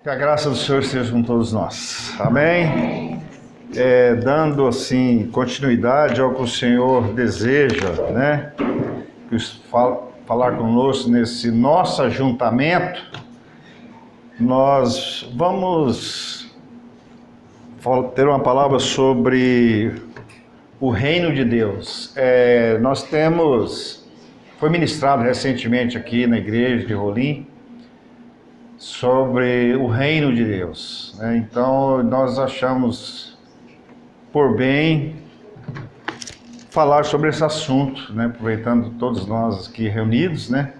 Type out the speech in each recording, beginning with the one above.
Que a graça do Senhor esteja com todos nós. Amém? Dando assim continuidade ao que o Senhor deseja, né? Falar conosco nesse nosso ajuntamento, nós vamos ter uma palavra sobre o reino de Deus. Foi ministrado recentemente aqui na igreja de Rolim, sobre o reino de Deus, né? Então nós achamos por bem falar sobre esse assunto, né? Aproveitando todos nós aqui reunidos, né?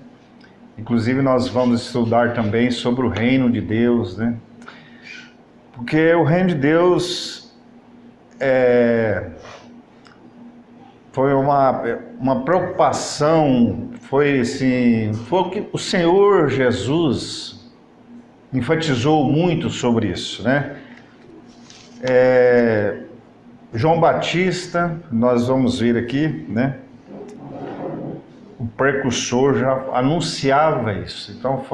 Inclusive nós vamos estudar também sobre o reino de Deus, né? Porque o reino de Deus foi uma preocupação, foi o que o Senhor Jesus enfatizou muito sobre isso, né? João Batista, nós vamos ver aqui, né? O precursor já anunciava isso. Então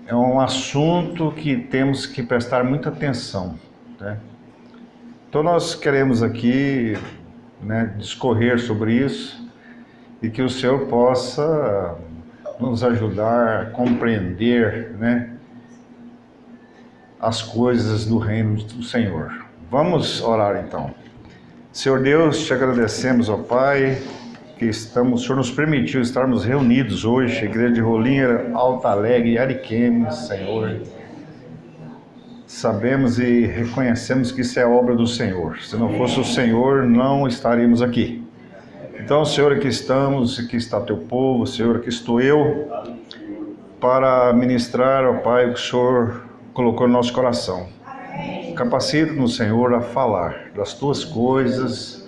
é um assunto que temos que prestar muita atenção, né? Então nós queremos aqui, né, discorrer sobre isso e que o Senhor possa nos ajudar a compreender, né, as coisas do reino do Senhor. Vamos orar então. Senhor Deus, te agradecemos, ó Pai, que o Senhor nos permitiu estarmos reunidos hoje, Igreja de Rolim, Alto Alegre, Ariquemes, Senhor. Sabemos e reconhecemos que isso é obra do Senhor. Se não fosse o Senhor, não estaríamos aqui. Então, Senhor, aqui estamos, aqui está teu povo, Senhor, aqui estou eu, para ministrar, ó Pai, o que o Senhor colocou no nosso coração. Capacita-nos, Senhor, a falar das tuas coisas,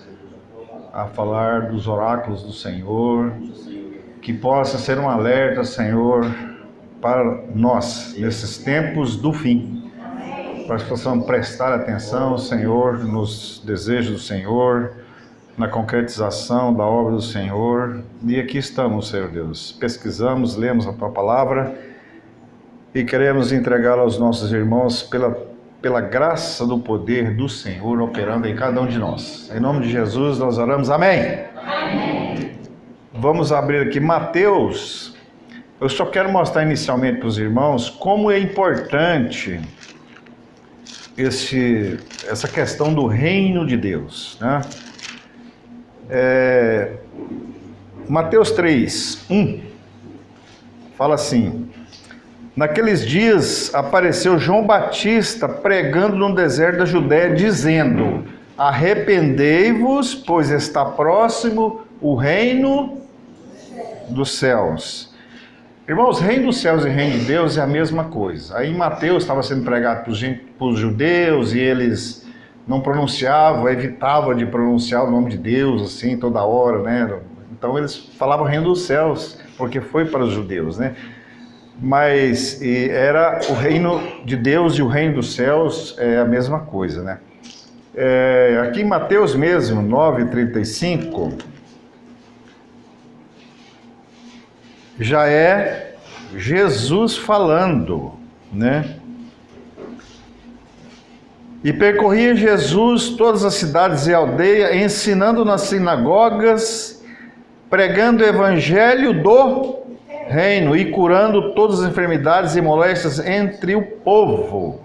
a falar dos oráculos do Senhor, que possa ser um alerta, Senhor, para nós, nesses tempos do fim, para que possamos prestar atenção, Senhor, nos desejos do Senhor, na concretização da obra do Senhor. E aqui estamos, Senhor Deus, pesquisamos, lemos a tua palavra e queremos entregá-la aos nossos irmãos pela graça do poder do Senhor operando em cada um de nós. Em nome de Jesus nós oramos, amém? Amém. Vamos abrir aqui Mateus. Eu só quero mostrar inicialmente para os irmãos como é importante essa questão do reino de Deus, né? Mateus 3:1 fala assim: naqueles dias apareceu João Batista pregando no deserto da Judéia, dizendo: arrependei-vos, pois está próximo o reino dos céus. Irmãos, reino dos céus e reino de Deus é a mesma coisa. Aí Mateus estava sendo pregado para os judeus e eles não pronunciavam, evitavam de pronunciar o nome de Deus assim toda hora, né? Então eles falavam reino dos céus, porque foi para os judeus, né? Mas era o reino de Deus e o reino dos céus é a mesma coisa, né? Aqui em Mateus mesmo, 9:35, já é Jesus falando, né? E percorria Jesus todas as cidades e aldeias, ensinando nas sinagogas, pregando o evangelho do reino e curando todas as enfermidades e moléstias entre o povo.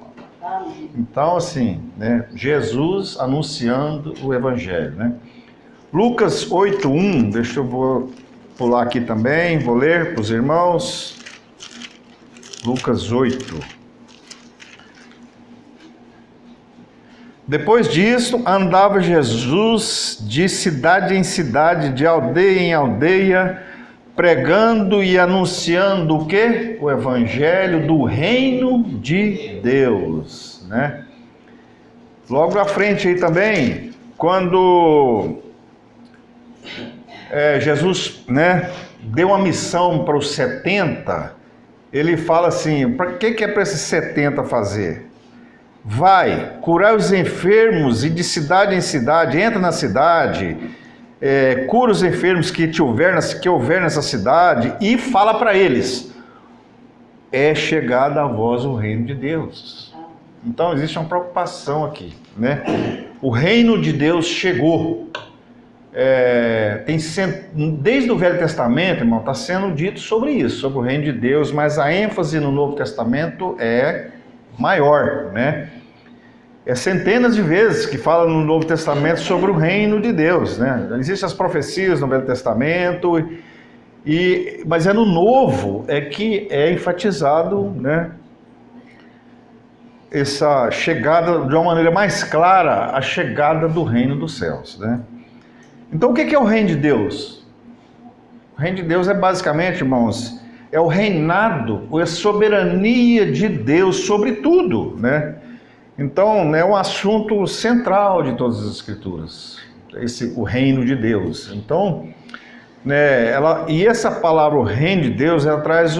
Então, assim, né, Jesus anunciando o evangelho, né? Lucas 8:1, vou pular aqui também, vou ler para os irmãos. Lucas 8. Depois disso, andava Jesus de cidade em cidade, de aldeia em aldeia, pregando e anunciando o quê? O evangelho do reino de Deus, né? Logo à frente aí também, quando Jesus, né, deu uma missão para os 70, ele fala assim: para que é para esses 70 fazer? Vai, curar os enfermos e de cidade em cidade, entra na cidade, cura os enfermos que houver nessa cidade e fala para eles: é chegado a vós o reino de Deus. Então existe uma preocupação aqui, né? O reino de Deus chegou. Desde o Velho Testamento, irmão, está sendo dito sobre isso, sobre o reino de Deus, mas a ênfase no Novo Testamento é maior, né? Centenas de vezes que fala no Novo Testamento sobre o reino de Deus, né? Existem as profecias no Velho Testamento, mas é no Novo que é enfatizado, né, essa chegada, de uma maneira mais clara, a chegada do reino dos céus, né? Então o que é o reino de Deus? O reino de Deus é basicamente, irmãos, é o reinado, ou a soberania de Deus sobre tudo, né? Então é um assunto central de todas as Escrituras, o reino de Deus. Então, né, essa palavra, o reino de Deus, ela traz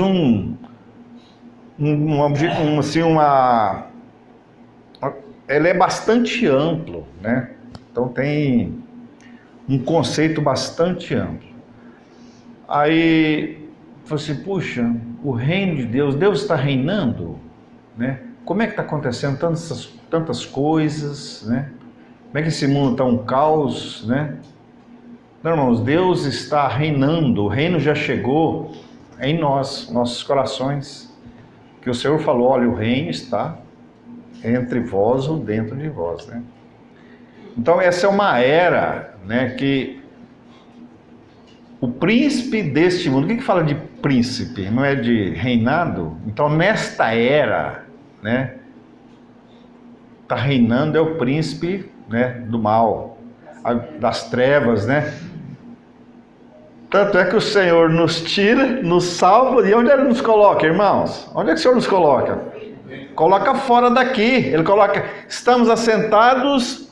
ela é bastante amplo, né? Então tem um conceito bastante amplo. Aí, falei assim, puxa, o reino de Deus, Deus está reinando, né? Como é que está acontecendo tantas coisas, né? Como é que esse mundo está um caos, né? Não, irmãos, Deus está reinando, o reino já chegou em nossos corações. Que o Senhor falou, olha, o reino está entre vós ou dentro de vós, né? Então essa é uma era, né, que o príncipe deste mundo, o que fala de príncipe? Não é de reinado? Então nesta era, né, está reinando é o príncipe, né, do mal, das trevas, né? Tanto é que o Senhor nos tira, nos salva, e onde Ele nos coloca, irmãos? Onde é que o Senhor nos coloca? Coloca fora daqui, Ele coloca, estamos assentados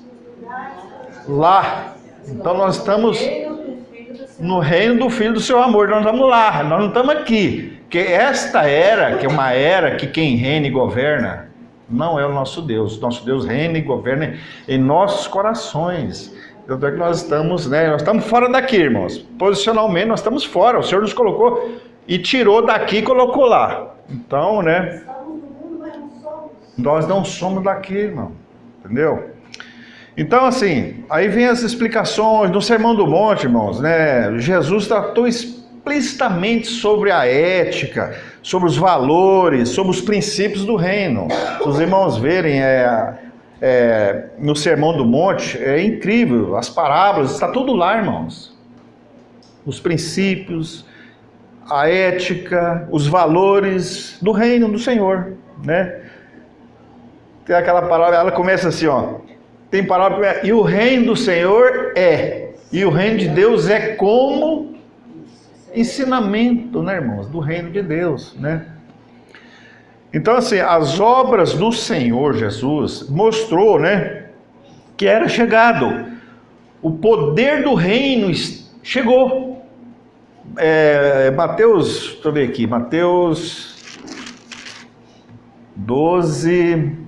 lá. Então nós estamos no reino do Filho do seu amor, nós estamos lá, nós não estamos aqui. Porque esta era, que é uma era que quem reina e governa, não é o nosso Deus reina e governa em nossos corações. Tanto é que nós estamos, né, nós estamos fora daqui, irmãos. Posicionalmente nós estamos fora, o Senhor nos colocou e tirou daqui e colocou lá. Então, né, nós não somos daqui, irmão, entendeu? Então, assim, aí vem as explicações no Sermão do Monte, irmãos, né? Jesus tratou explicitamente sobre a ética, sobre os valores, sobre os princípios do reino. Se os irmãos verem no Sermão do Monte, é incrível, as parábolas, está tudo lá, irmãos. Os princípios, a ética, os valores do reino do Senhor, né? Tem aquela palavra, ela começa assim, ó. Tem palavra que e o reino do Senhor e o reino de Deus é como ensinamento, né, irmãos, do reino de Deus, né? Então, assim, as obras do Senhor Jesus mostrou, né, que era chegado. O poder do reino chegou. Mateus, deixa eu ver aqui, Mateus 12,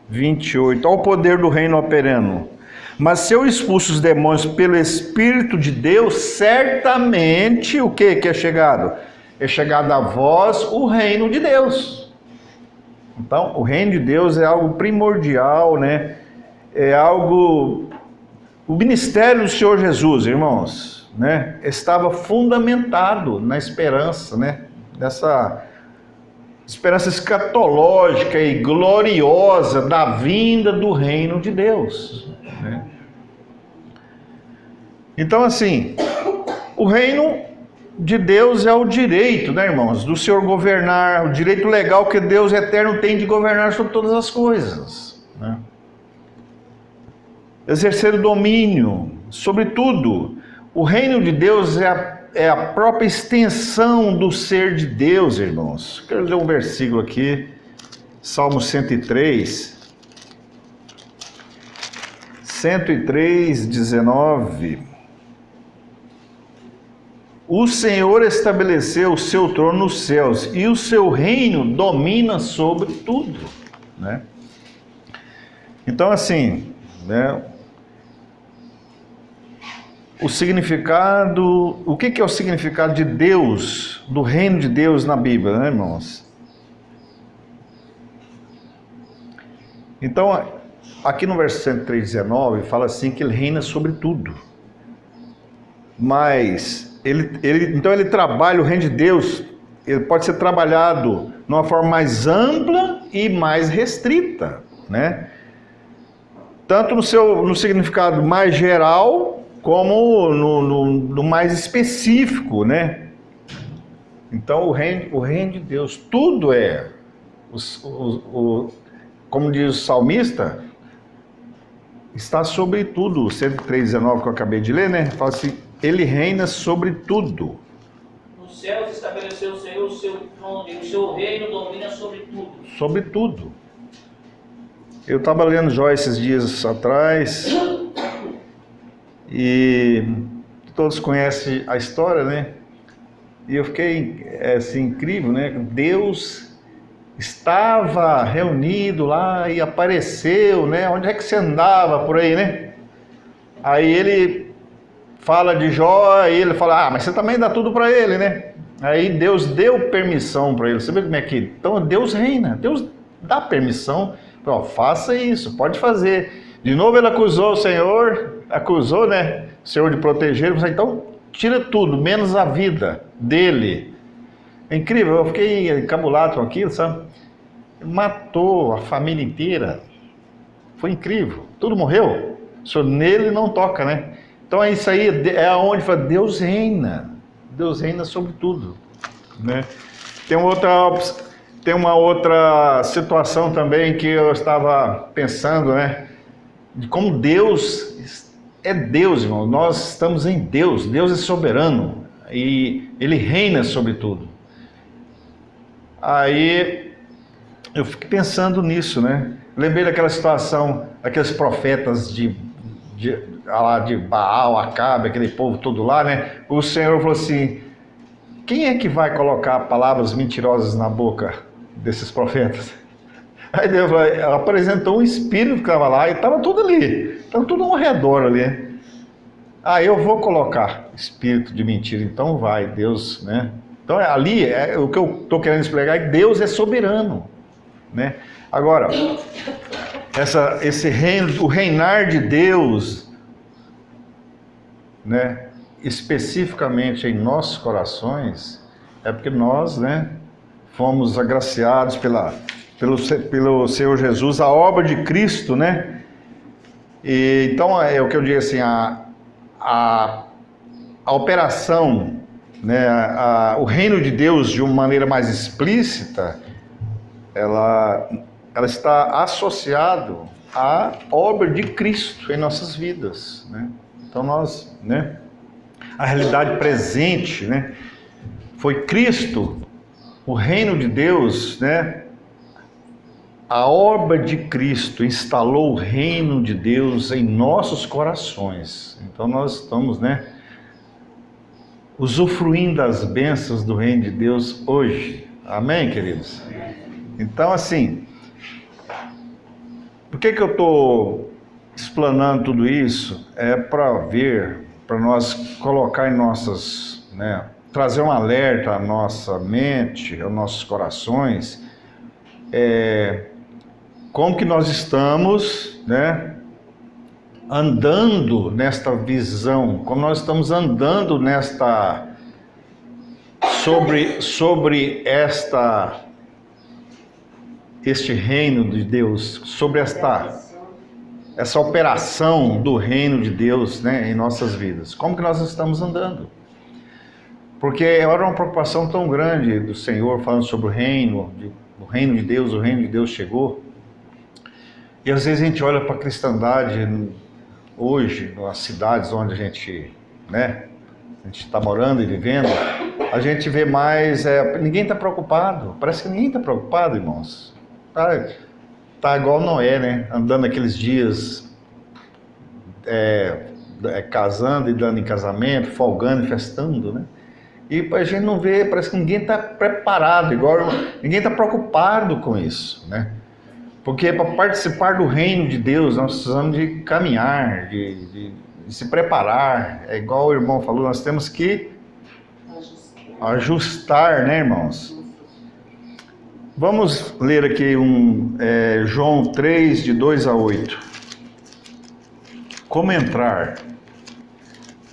28. Olha o poder do reino operando. Mas se eu expulso os demônios pelo Espírito de Deus, certamente o que é chegado? É chegado a vós o reino de Deus. Então, o reino de Deus é algo primordial, né? É algo... O ministério do Senhor Jesus, irmãos, né, estava fundamentado na esperança, né? Nessa esperança escatológica e gloriosa da vinda do reino de Deus, né? Então, assim, o reino de Deus é o direito, né, irmãos, do Senhor governar, o direito legal que Deus eterno tem de governar sobre todas as coisas, né? Exercer o domínio sobre tudo. O reino de Deus é a própria extensão do ser de Deus, irmãos. Quero ler um versículo aqui, Salmo 103, 19. O Senhor estabeleceu o seu trono nos céus e o seu reino domina sobre tudo, né? Então, assim, né, o significado, o que é o significado de Deus, do reino de Deus na Bíblia, né, irmãos? Então, aqui no verso 103:19, fala assim que ele reina sobre tudo. Mas, então ele trabalha o reino de Deus, ele pode ser trabalhado de uma forma mais ampla e mais restrita, né? Tanto no significado mais geral, como no mais específico, né? Então, o reino de Deus, tudo é, como diz o salmista, está sobre tudo. O 103:19 que eu acabei de ler, né? Fala assim, ele reina sobre tudo. Nos céus estabeleceu o Senhor o seu trono, e o seu reino domina sobre tudo. Sobre tudo. Eu estava lendo Jó esses dias atrás, e todos conhecem a história, né? E eu fiquei assim, incrível, né? Deus estava reunido lá e apareceu, né? Onde é que você andava por aí, né? Aí ele fala de Jó e ele fala, mas você também dá tudo para ele, né? Aí Deus deu permissão para ele. Você vê como é que... Então Deus reina, Deus dá permissão. Faça isso, pode fazer. De novo ele acusou o Senhor, né? O Senhor de proteger. Então tira tudo, menos a vida dele. É incrível, eu fiquei encabulado com aquilo, sabe? Matou a família inteira. Foi incrível. Tudo morreu. O Senhor nele não toca, né? Então é isso aí, é onde fala, Deus reina. Deus reina sobre tudo, né? Tem uma outra situação também que eu estava pensando, né? De como Deus é Deus, irmão. Nós estamos em Deus. Deus é soberano e Ele reina sobre tudo. Aí eu fiquei pensando nisso, né? Lembrei daquela situação, daqueles profetas de Baal, Acabe, aquele povo todo lá, né? O Senhor falou assim, quem é que vai colocar palavras mentirosas na boca desses profetas? Aí Deus apresentou um espírito que estava lá e estava tudo ali, estava tudo ao redor ali. Eu vou colocar espírito de mentira, então vai, Deus, né? Então ali, o que eu estou querendo explicar é que Deus é soberano, né? Agora, esse reino, o reinar de Deus, né, especificamente em nossos corações, é porque nós, né, fomos agraciados pelo Senhor Jesus, a obra de Cristo, né? E, então é o que eu digo assim, a operação, né, o reino de Deus de uma maneira mais explícita, ela está associado à obra de Cristo em nossas vidas, né? Então nós, né, a realidade presente, né, foi Cristo, o reino de Deus, né? A obra de Cristo instalou o reino de Deus em nossos corações. Então nós estamos, né, usufruindo das bênçãos do reino de Deus hoje. Amém, queridos? Então, assim, por que eu estou explanando tudo isso? É para nós colocar em nossas, né, trazer um alerta à nossa mente, aos nossos corações, como que nós estamos, né, andando nesta visão, como nós estamos andando sobre este reino de Deus, sobre essa operação do reino de Deus, né, em nossas vidas. Como que nós estamos andando? Porque era uma preocupação tão grande do Senhor falando sobre o reino de Deus, o reino de Deus chegou. E às vezes a gente olha para a cristandade hoje, nas cidades onde a gente está morando e vivendo, a gente vê mais, ninguém está preocupado, parece que ninguém está preocupado, irmãos. Tá igual Noé, né? Andando aqueles dias, casando e dando em casamento, folgando e festando, né? E a gente não vê, parece que ninguém está preparado, ninguém está preocupado com isso, né? Porque para participar do reino de Deus, nós precisamos de caminhar, se preparar. É igual o irmão falou, nós temos que ajustar, né, irmãos? Vamos ler aqui João 3, de 2 a 8. Como entrar?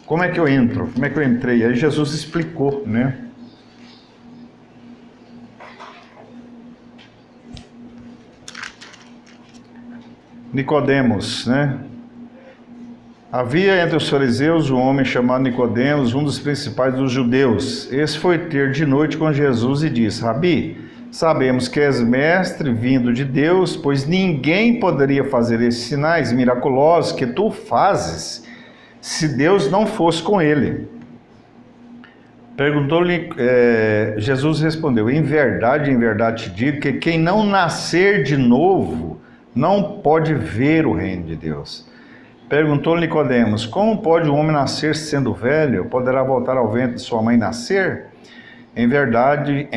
Como é que eu entro? Como é que eu entrei? Aí Jesus explicou, né? Nicodemos, né? Havia entre os fariseus um homem chamado Nicodemos, um dos principais dos judeus. Esse foi ter de noite com Jesus e disse: Rabi, sabemos que és mestre vindo de Deus, pois ninguém poderia fazer esses sinais miraculosos que tu fazes, se Deus não fosse com ele. Perguntou-lhe, Jesus respondeu: em verdade te digo que quem não nascer de novo não pode ver o reino de Deus. Perguntou-lhe Nicodemos: como pode um homem nascer sendo velho? Poderá voltar ao ventre de sua mãe e nascer? Em verdade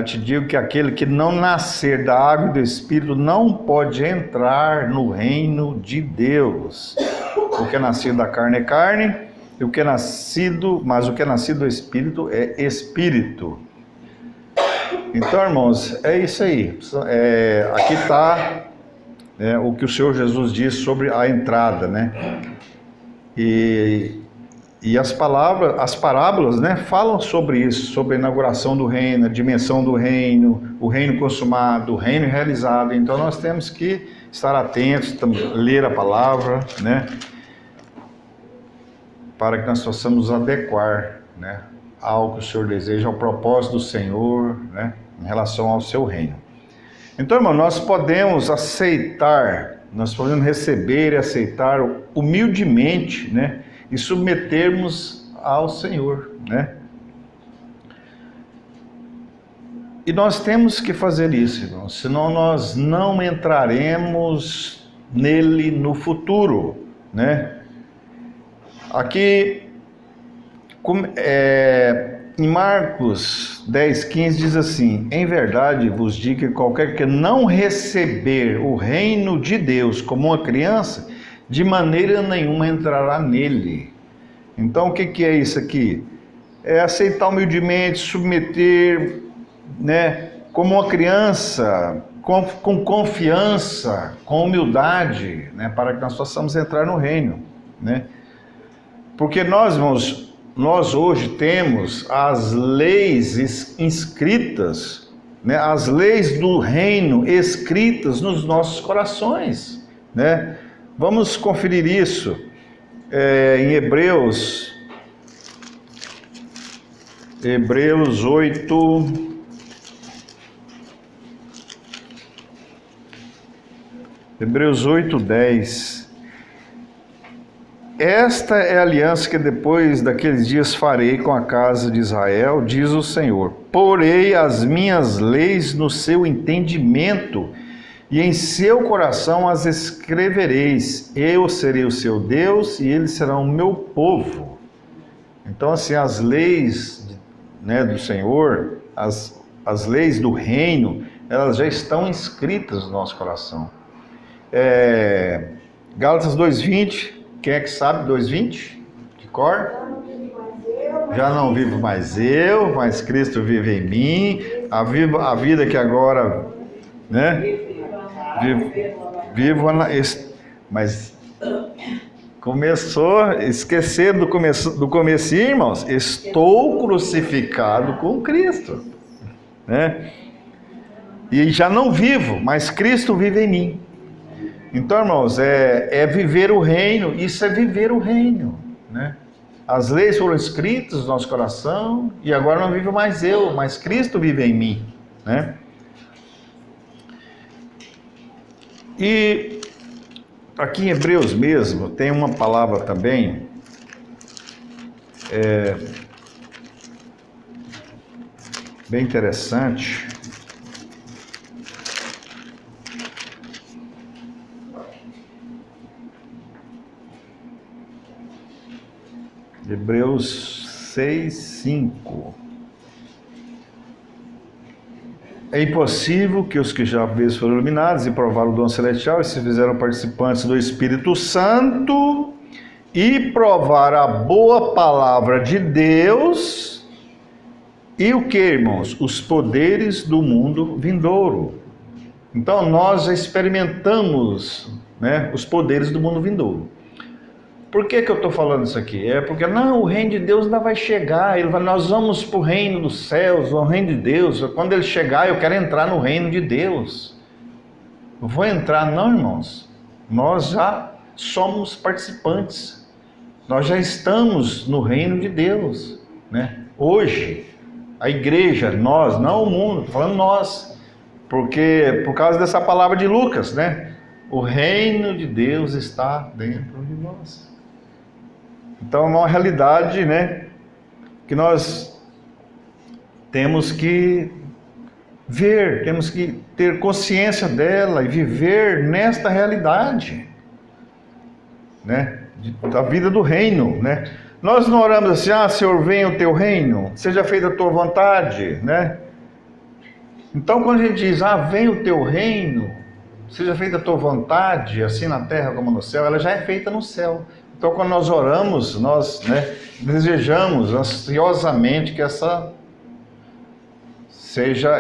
te digo que aquele que não nascer da água e do Espírito não pode entrar no reino de Deus. O que é nascido da carne é carne, e mas o que é nascido do Espírito é Espírito. Então, irmãos, é isso aí. Aqui está o que o Senhor Jesus diz sobre a entrada, né? E as parábolas, né, falam sobre isso, sobre a inauguração do reino, a dimensão do reino, o reino consumado, o reino realizado. Então nós temos que estar atentos, ler a palavra, né, para que nós possamos adequar, né, ao que o Senhor deseja, ao propósito do Senhor, né, em relação ao seu reino. Então, irmão, nós podemos aceitar, nós podemos receber e aceitar humildemente, né, e submetermos ao Senhor, né? E nós temos que fazer isso, irmão, senão nós não entraremos nele no futuro, né? Aqui, em Marcos 10:15 diz assim: em verdade vos digo que qualquer que não receber o reino de Deus como uma criança, de maneira nenhuma entrará nele. Então o que é isso aqui? É aceitar humildemente, submeter, né, como uma criança, com confiança, com humildade, né, para que nós possamos entrar no reino, né? Porque nós hoje temos as leis inscritas, né, as leis do reino escritas nos nossos corações, né? Vamos conferir isso em Hebreus 8. Hebreus 8:10. Esta é a aliança que depois daqueles dias farei com a casa de Israel, diz o Senhor. Porei as minhas leis no seu entendimento, e em seu coração as escrevereis. Eu serei o seu Deus e eles serão o meu povo. Então, assim, as leis, né, do Senhor, as leis do reino, elas já estão inscritas no nosso coração. Gálatas 2:20, quem é que sabe 2:20? De cor? Já não vivo mais eu, mas Cristo vive em mim. A vida que agora, né? Vivo, mas começou, esquecendo do comecinho, irmãos, estou crucificado com Cristo, né? E já não vivo, mas Cristo vive em mim. Então, irmãos, é viver o reino, isso é viver o reino, né? As leis foram escritas no nosso coração, e agora não vivo mais eu, mas Cristo vive em mim, né? E aqui em Hebreus mesmo, tem uma palavra também, bem interessante. Hebreus 6:5. É impossível que os que já uma vez foram iluminados e provaram o dom celestial e se fizeram participantes do Espírito Santo e provar a boa palavra de Deus e o que, irmãos? Os poderes do mundo vindouro. Então nós experimentamos, né, os poderes do mundo vindouro. Por que eu estou falando isso aqui? É porque não, o reino de Deus ainda vai chegar. Nós vamos para o reino dos céus, o reino de Deus. Quando ele chegar, eu quero entrar no reino de Deus. Eu vou entrar, não, irmãos. Nós já somos participantes. Nós já estamos no reino de Deus, né? Hoje, a igreja, nós, não o mundo, estou falando nós. Porque, por causa dessa palavra de Lucas, né? O reino de Deus está dentro de nós. Então é uma realidade, né, que nós temos que ver, temos que ter consciência dela e viver nesta realidade, né, da vida do reino, né. Nós não oramos assim, Senhor, venha o teu reino, seja feita a tua vontade, né. Então quando a gente diz, venha o teu reino, seja feita a tua vontade, assim na terra como no céu, ela já é feita no céu. Então, quando nós oramos, nós, né, desejamos ansiosamente que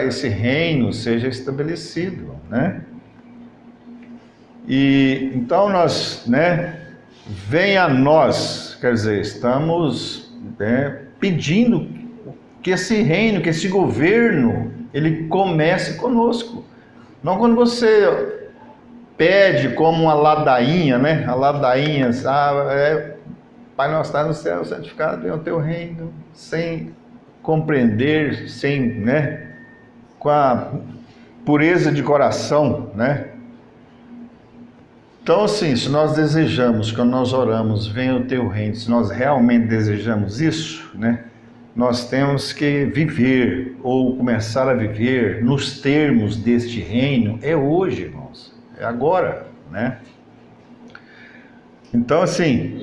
esse reino seja estabelecido, né? E então nós, né, venha a nós, quer dizer, estamos, né, pedindo que esse reino, que esse governo, ele comece conosco. Não quando você pede como uma ladainha, né? A ladainha, Pai nosso está no céu, santificado venha o teu reino, sem compreender, sem, né? Com a pureza de coração, né? Então, assim, se nós desejamos, quando nós oramos, venha o teu reino, se nós realmente desejamos isso, né? Nós temos que viver, ou começar a viver, nos termos deste reino, é hoje, irmãos. É agora, né? Então, assim,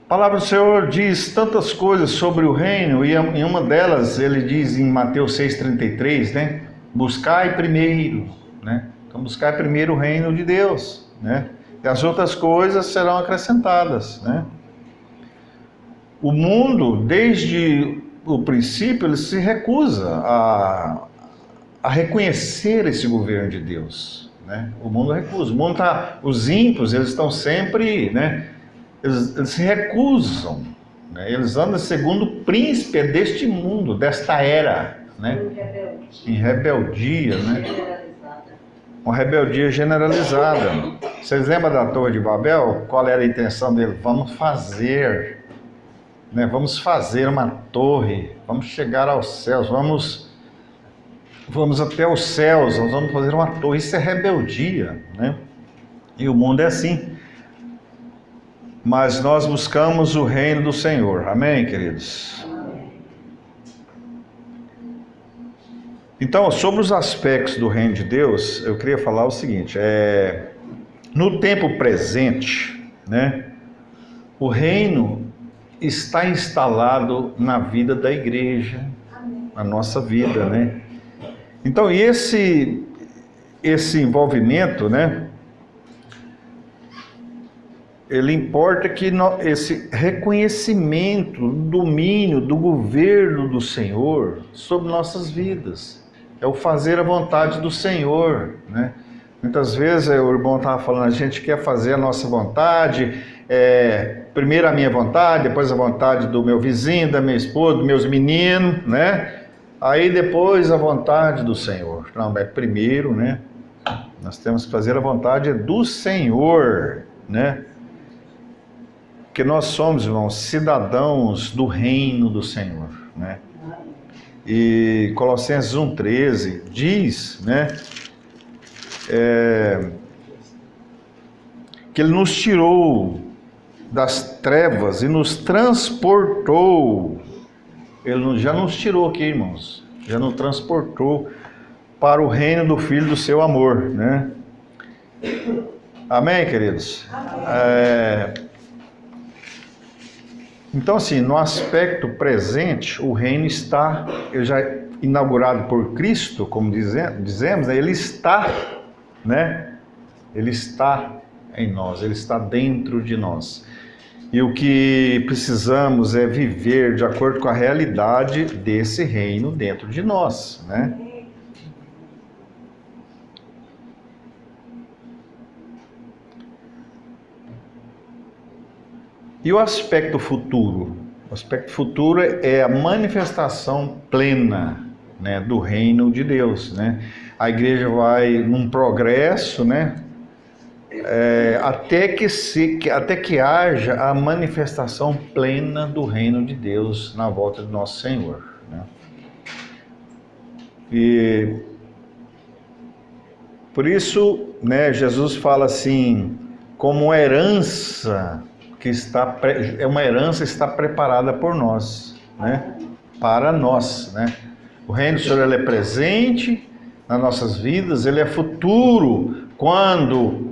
a palavra do Senhor diz tantas coisas sobre o reino, e em uma delas ele diz em Mateus 6,33, né? Buscai primeiro, né? Então, buscai primeiro o reino de Deus, né? E as outras coisas serão acrescentadas, né? O mundo, desde o princípio, ele se recusa a reconhecer esse governo de Deus, né? O mundo recusa. O mundo os ímpios, eles estão sempre, né? Eles se recusam, né? Eles andam segundo o príncipe deste mundo, desta era, né? Em rebeldia, né? Uma rebeldia generalizada. Vocês lembram da Torre de Babel? Qual era a intenção dele? Vamos fazer, né? Vamos fazer uma torre, vamos chegar aos céus, vamos até os céus, nós vamos fazer uma torre. Isso é rebeldia, né? E o mundo é assim. Mas nós buscamos o reino do Senhor. Amém, queridos? Então, sobre os aspectos do reino de Deus, eu queria falar o seguinte: no tempo presente, né, o reino está instalado na vida da igreja, na nossa vida, né? Então, esse envolvimento, né, ele importa que esse reconhecimento do domínio, do governo do Senhor sobre nossas vidas, é o fazer a vontade do Senhor, né? Muitas vezes o irmão estava falando, a gente quer fazer a nossa vontade, primeiro a minha vontade, depois a vontade do meu vizinho, da minha esposa, dos meus meninos, né? Aí depois a vontade do Senhor. Não, é primeiro, né? Nós temos que fazer a vontade do Senhor, né? Porque nós somos, irmãos, cidadãos do reino do Senhor, né? E Colossenses 1,13 diz, né? Que Ele nos tirou das trevas e nos transportou. Ele já nos tirou aqui, irmãos, já nos transportou para o reino do Filho do seu amor, né? Amém, queridos? Amém. Então, assim, no aspecto presente, o reino está, já inaugurado por Cristo, como dizemos, ele está, né? Ele está em nós, Ele está dentro de nós. E o que precisamos é viver de acordo com a realidade desse reino dentro de nós, né? E o aspecto futuro? O aspecto futuro é a manifestação plena, né, do reino de Deus, né? A igreja vai num progresso, né? Até que haja a manifestação plena do reino de Deus na volta do nosso Senhor, né? E por isso, né, Jesus fala assim, como uma herança uma herança está preparada por nós, né? Para nós, né? O reino do Senhor, ele é presente nas nossas vidas, ele é futuro, quando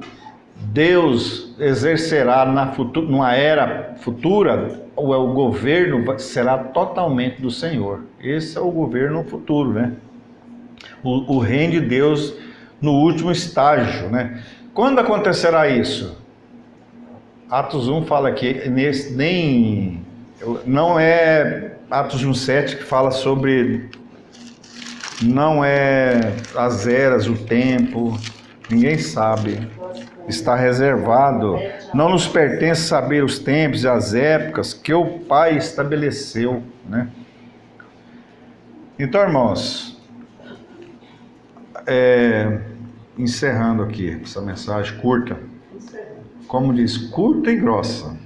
Deus exercerá numa era futura, o governo será totalmente do Senhor. Esse é o governo futuro, né? O reino de Deus no último estágio, né? Quando acontecerá isso? Atos 1 fala que não é Atos 1:7 que fala sobre, não é as eras, o tempo, ninguém sabe, está reservado, não nos pertence saber os tempos e as épocas que o Pai estabeleceu, né? Então, irmãos, encerrando aqui essa mensagem curta, como diz, curta e grossa.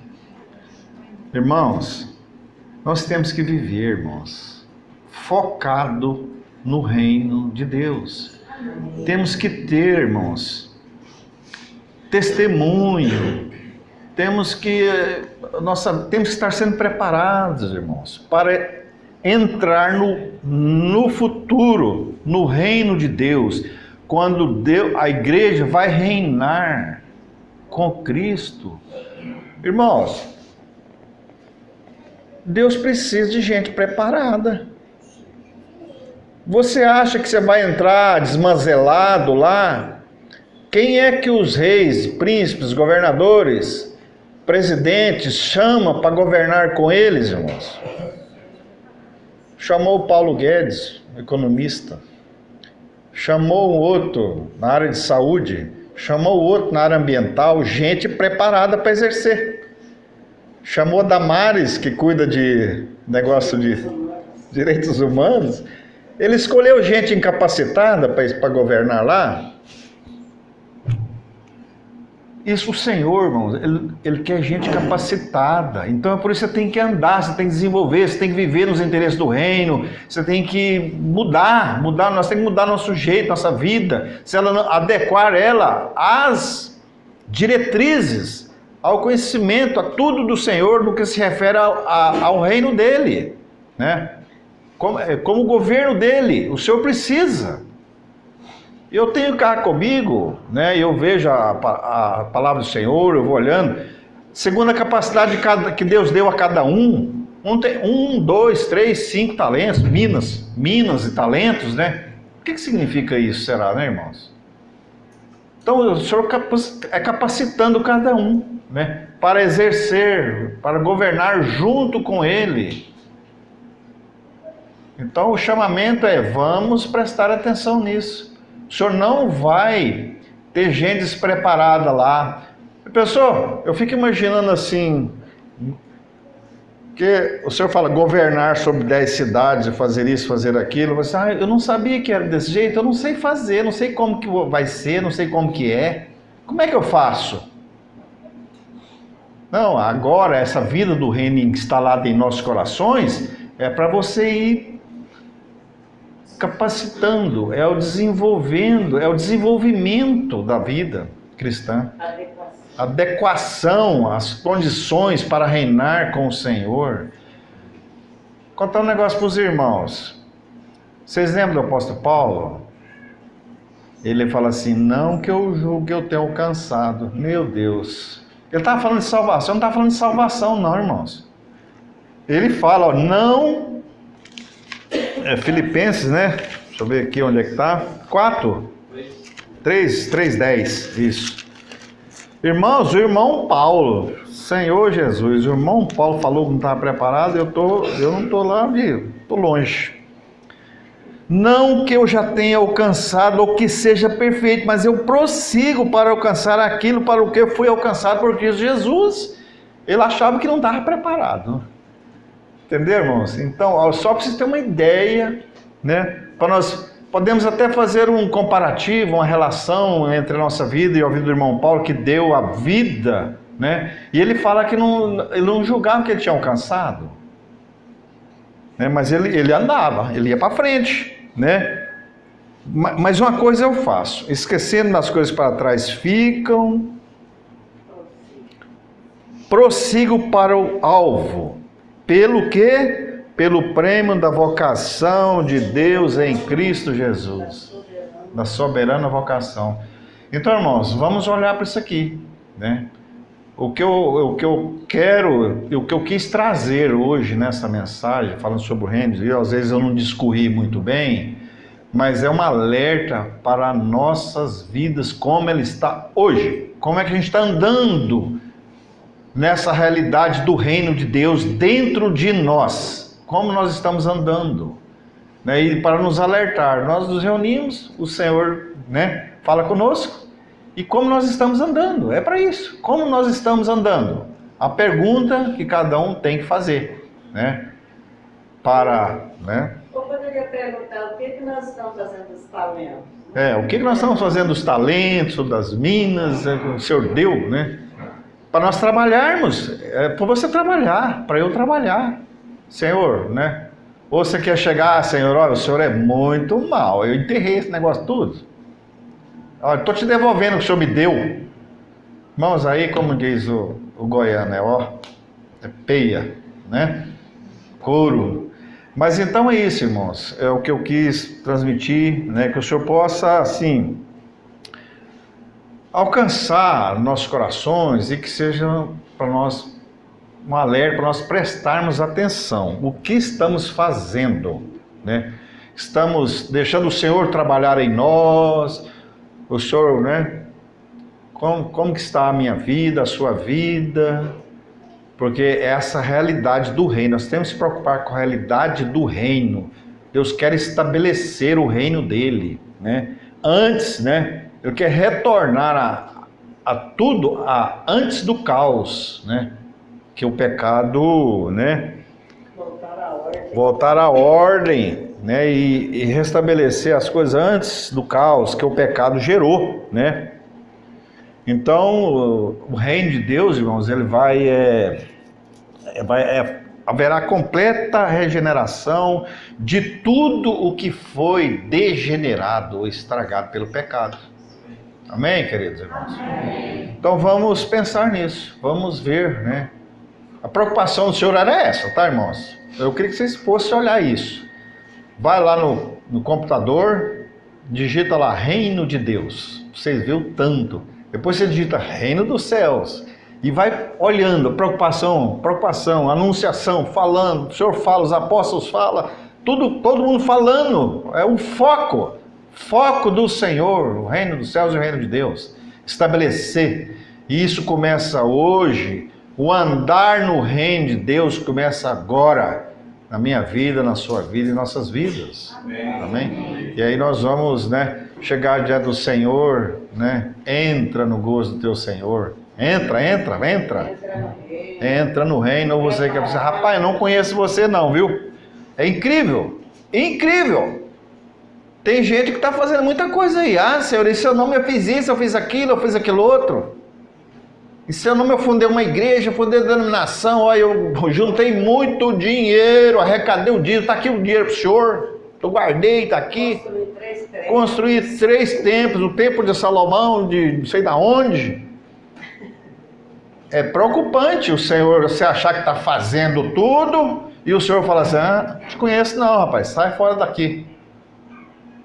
Irmãos, nós temos que viver, irmãos, focado no reino de Deus. Temos que ter, irmãos, testemunho. Temos que estar sendo preparados, irmãos, para entrar no futuro, no reino de Deus, quando a igreja vai reinar com Cristo. Irmãos, Deus precisa de gente preparada. Você acha que você vai entrar desmanzelado lá? Quem é que os reis, príncipes, governadores, presidentes chama para governar com eles, irmãos? Chamou o Paulo Guedes, economista. Chamou um outro na área de saúde. Chamou outro na área ambiental, gente preparada para exercer. Chamou a Damares, que cuida de negócio de direitos humanos. Ele escolheu gente incapacitada para governar lá. Isso o Senhor, irmãos, ele quer gente capacitada. Então é por isso que você tem que andar, você tem que desenvolver, você tem que viver nos interesses do reino, você tem que mudar, nós temos que mudar nosso jeito, nossa vida, se ela adequar ela às diretrizes, ao conhecimento, a tudo do Senhor, no que se refere ao reino dele, né? Como o governo dele, o Senhor precisa. Eu tenho cá comigo, né? Eu vejo a palavra do Senhor, eu vou olhando, segundo a capacidade que Deus deu a cada um. Tem 1, 2, 3, 5 talentos, minas e talentos, né? O que significa isso, será, né, irmãos? Então o Senhor é capacitando cada um, né? Para exercer, para governar junto com Ele. Então o chamamento é, vamos prestar atenção nisso. O Senhor não vai ter gente despreparada lá. Pessoal, eu fico imaginando assim, que o Senhor fala governar sobre 10 cidades, fazer isso, fazer aquilo. Você, eu não sabia que era desse jeito, eu não sei fazer, não sei como que vai ser, não sei como que é. Como é que eu faço? Não, agora essa vida do reino instalada em nossos corações é para você ir capacitando, é o desenvolvimento da vida cristã. Adequação às condições para reinar com o Senhor. Vou contar um negócio para os irmãos. Vocês lembram do apóstolo Paulo? Ele fala assim, não que eu julgue que eu tenho alcançado. Meu Deus. Ele estava falando de salvação, não estava falando de salvação não, irmãos. Ele fala, não... Filipenses, né? Deixa eu ver aqui onde é que está. 4, 3, 10, isso. Irmãos, o irmão Paulo, Senhor Jesus, o irmão Paulo falou que não estava preparado, eu não estou lá, estou longe. Não que eu já tenha alcançado ou que seja perfeito, mas eu prossigo para alcançar aquilo para o que eu fui alcançado por Cristo Jesus. Ele achava que não estava preparado. Entendeu, irmãos? Então, só para vocês terem uma ideia, né? Para nós podemos até fazer um comparativo, uma relação entre a nossa vida e a vida do irmão Paulo, que deu a vida, né? E ele fala que ele não julgava que ele tinha alcançado, né? Mas ele andava, ele ia para frente, né? Mas uma coisa eu faço, esquecendo das coisas para trás ficam, prossigo para o alvo, pelo quê? Pelo prêmio da vocação de Deus em Cristo Jesus, da soberana vocação. Então, irmãos, vamos olhar para isso aqui, né? O que eu quero, o que eu quis trazer hoje nessa mensagem, falando sobre o reino de Deus, às vezes eu não discorri muito bem, mas é um alerta para nossas vidas, como ela está hoje, como é que a gente está andando nessa realidade do reino de Deus dentro de nós. Como nós estamos andando, né? E para nos alertar, nós nos reunimos, o Senhor, né, fala conosco, e como nós estamos andando, é para isso, como nós estamos andando, a pergunta que cada um tem que fazer, né, né? Eu poderia perguntar, o que nós estamos fazendo dos talentos? O que nós estamos fazendo dos talentos, das minas, o Senhor deu, né, para nós trabalharmos, para você trabalhar, para eu trabalhar, Senhor, né? Ou você quer chegar, Senhor, olha, o Senhor é muito mal, eu enterrei esse negócio tudo. Olha, estou te devolvendo o que o Senhor me deu. Irmãos, aí como diz o goiano, é peia, né? Couro. Mas então é isso, irmãos, é o que eu quis transmitir, né? Que o Senhor possa, assim, alcançar nossos corações e que seja para nós um alerta para nós prestarmos atenção. O que estamos fazendo, né? Estamos deixando o Senhor trabalhar em nós, o Senhor, né? Como que está a minha vida, a sua vida? Porque é essa realidade do reino, nós temos que se preocupar com a realidade do reino. Deus quer estabelecer o reino dele, né? Antes, né? Ele quer retornar a tudo antes do caos, né? Que o pecado, né, voltar à ordem, né, e restabelecer as coisas antes do caos que o pecado gerou, né. Então, o reino de Deus, irmãos, ele haverá completa regeneração de tudo o que foi degenerado ou estragado pelo pecado. Amém, queridos irmãos? Amém. Então vamos pensar nisso, vamos ver, né. A preocupação do Senhor era essa, tá, irmãos? Eu queria que vocês fossem olhar isso. Vai lá no computador, digita lá Reino de Deus. Vocês viram tanto. Depois você digita Reino dos Céus. E vai olhando, preocupação, anunciação, falando. O Senhor fala, os apóstolos falam, todo mundo falando. É o foco do Senhor, o Reino dos Céus e o Reino de Deus. Estabelecer. E isso começa hoje. O andar no reino de Deus começa agora, na minha vida, na sua vida e em nossas vidas. Amém? E aí nós vamos, né, chegar diante do Senhor, né? Entra no gozo do teu Senhor. Entra no reino. Ou você quer dizer, rapaz, eu não conheço você não, viu? É incrível. Tem gente que está fazendo muita coisa aí. Ah, Senhor, e se eu não me fiz isso, eu fiz aquilo outro. E se eu não me fundei uma igreja, fundei denominação, olha, eu juntei muito dinheiro, arrecadei o dinheiro, está aqui o dinheiro para o senhor, eu guardei, está aqui. Construí 3 templos, o templo de Salomão, de não sei de onde. É preocupante o Senhor, você achar que está fazendo tudo, e o Senhor fala assim, não te conheço não, rapaz, sai fora daqui.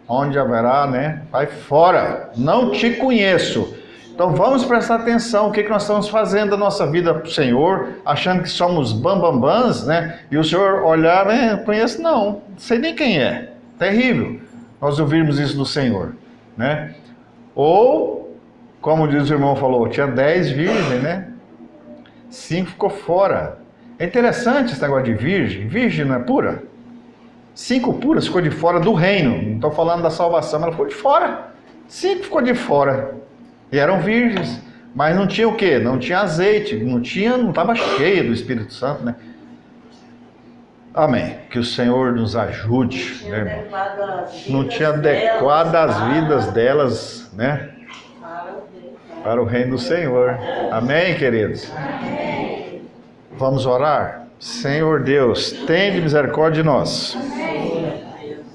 Onde haverá, né? Vai fora, não te conheço. Então vamos prestar atenção, o que nós estamos fazendo da nossa vida para o Senhor, achando que somos bambambãs, né? E o Senhor olhar, né? Não conheço não sei nem quem é. Terrível nós ouvirmos isso do Senhor, né? Ou Como diz o irmão falou, tinha 10 virgens, né? 5 ficou fora. É interessante esse negócio de virgem. Virgem não é pura? 5 puras ficou de fora do reino. Não estou falando da salvação, mas ela ficou de fora. 5 ficou de fora. E eram virgens. Mas não tinha o quê? Não tinha azeite. Não estava cheia do Espírito Santo, né? Amém. Que o Senhor nos ajude, né, irmão? Não tinha adequado as vidas delas, né? Para o reino do Senhor. Amém, queridos? Amém. Vamos orar? Senhor Deus, tende misericórdia de nós.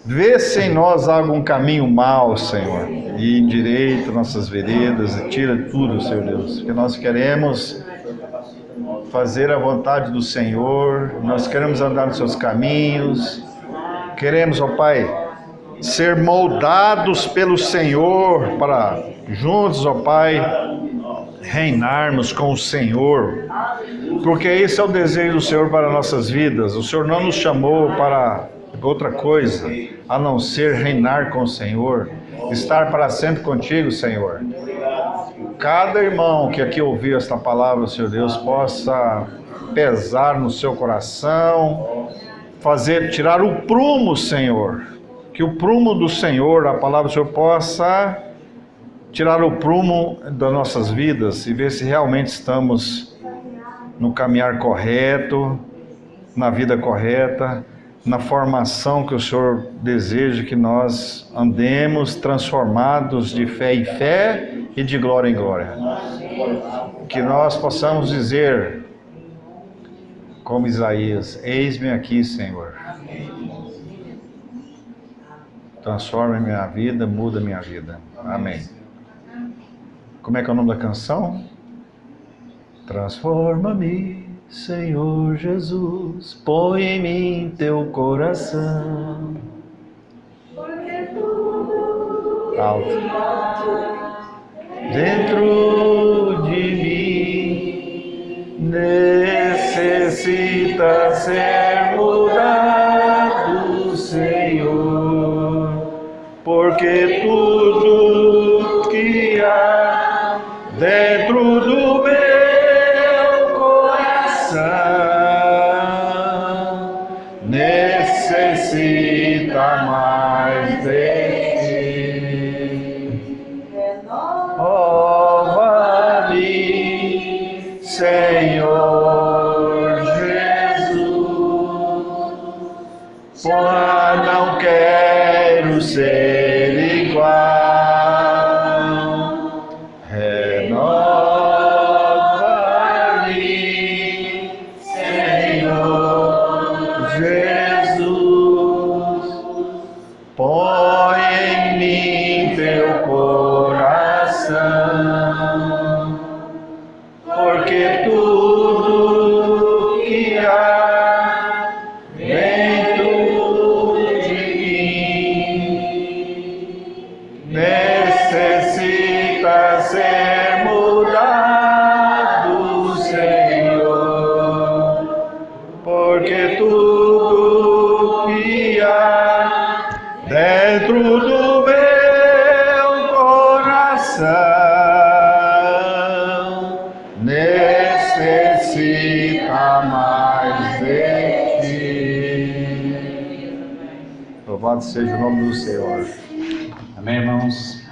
Vê se em nós há algum caminho mau, Senhor, e endireita nossas veredas e tira tudo, Senhor Deus, porque nós queremos fazer a vontade do Senhor, nós queremos andar nos seus caminhos, queremos, ó Pai, ser moldados pelo Senhor para juntos, ó Pai, reinarmos com o Senhor, porque esse é o desejo do Senhor para nossas vidas. O Senhor não nos chamou para outra coisa, a não ser reinar com o Senhor, estar para sempre contigo, Senhor. Cada irmão que aqui ouviu esta palavra, Senhor Deus, possa pesar no seu coração, tirar o prumo, Senhor, que o prumo do Senhor, a palavra do Senhor, possa tirar o prumo das nossas vidas e ver se realmente estamos no caminhar correto, na vida correta, na formação que o Senhor deseja que nós andemos transformados de fé em fé e de glória em glória. Que nós possamos dizer, como Isaías, eis-me aqui, Senhor. Transforma minha vida, muda minha vida. Amém. Como é que é o nome da canção? Transforma-me, Senhor Jesus, põe em mim teu coração. Alto. Dentro de mim necessita ser mudado, Senhor, porque tudo que há dentro do meu necessita mais de ti. Renova-me, Senhor Jesus, pois não quero ser igual. Louvado seja o nome do Senhor. Amém, irmãos?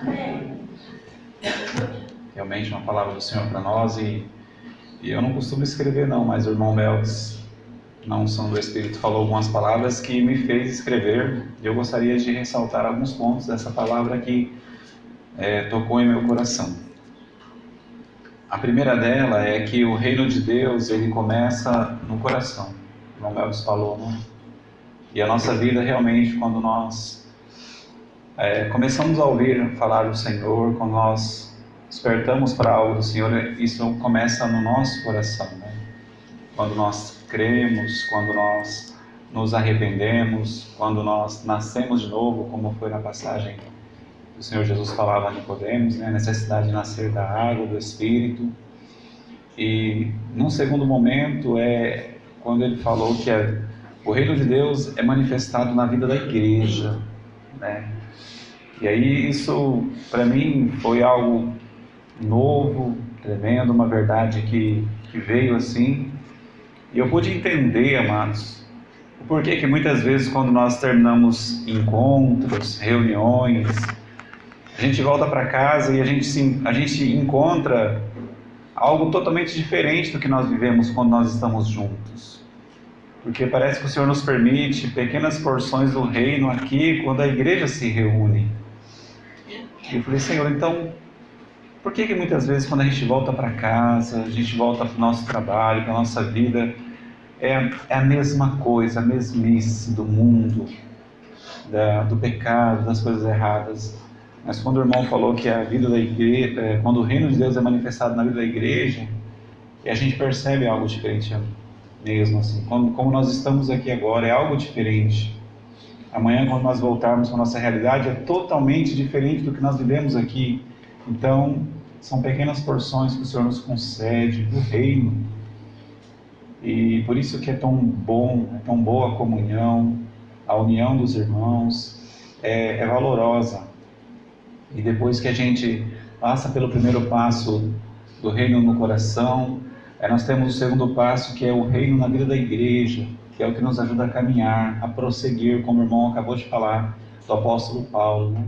Realmente uma palavra do Senhor para nós e eu não costumo escrever não, mas o irmão Meltz, na unção do Espírito, falou algumas palavras que me fez escrever e eu gostaria de ressaltar alguns pontos dessa palavra que tocou em meu coração. A primeira dela é que o reino de Deus, ele começa no coração. O irmão Meltz falou, né? E a nossa vida realmente, quando nós começamos a ouvir falar do Senhor, quando nós despertamos para algo do Senhor, isso começa no nosso coração, né? Quando nós cremos, quando nós nos arrependemos, quando nós nascemos de novo, como foi na passagem que o Senhor Jesus falava a Nicodemos, né? A necessidade de nascer da água, do Espírito. E num segundo momento quando ele falou que o reino de Deus é manifestado na vida da igreja, né? E aí isso, para mim, foi algo novo, tremendo, uma verdade que veio assim. E eu pude entender, amados, o porquê que muitas vezes quando nós terminamos encontros, reuniões, a gente volta para casa e a gente encontra algo totalmente diferente do que nós vivemos quando nós estamos juntos. Porque parece que o Senhor nos permite pequenas porções do reino aqui quando a igreja se reúne. E eu falei, Senhor, então, por que muitas vezes quando a gente volta para casa, a gente volta para o nosso trabalho, para a nossa vida, é a mesma coisa, a mesmice do mundo, do pecado, das coisas erradas. Mas quando o irmão falou que a vida da igreja, quando o reino de Deus é manifestado na vida da igreja, e a gente percebe algo diferente mesmo assim. Como nós estamos aqui agora, é algo diferente. Amanhã, quando nós voltarmos para a nossa realidade, é totalmente diferente do que nós vivemos aqui. Então, são pequenas porções que o Senhor nos concede do reino. E por isso que é tão bom, é tão boa a comunhão, a união dos irmãos, é valorosa. E depois que a gente passa pelo primeiro passo do reino no coração, nós temos o segundo passo, que é o reino na vida da igreja, que é o que nos ajuda a caminhar, a prosseguir, como o irmão acabou de falar, do apóstolo Paulo, né?